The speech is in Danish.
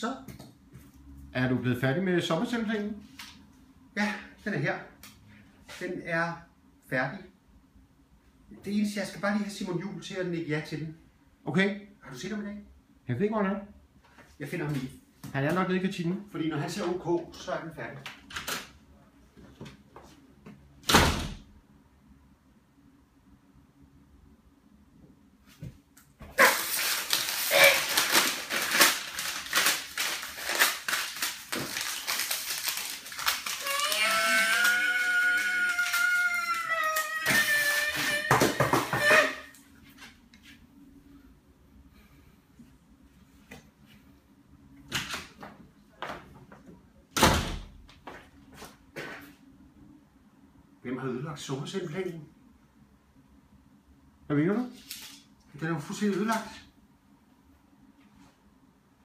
Så. Er du blevet færdig med sommertæmpningen? Ja, den er her. Den er færdig. Det eneste, jeg skal bare lige have Simon Juhl til at nikke ja til den. Okay. Har du set ham i dag? Jeg ved ikke, hvor han er. Jeg finder ham lige. Han er nok nede i kantinen. Fordi når han siger OK, så er den færdig. Hvem har ødelagt sommertæmpningen? Hvad mener du? Den er jo fuldstændig ødelagt.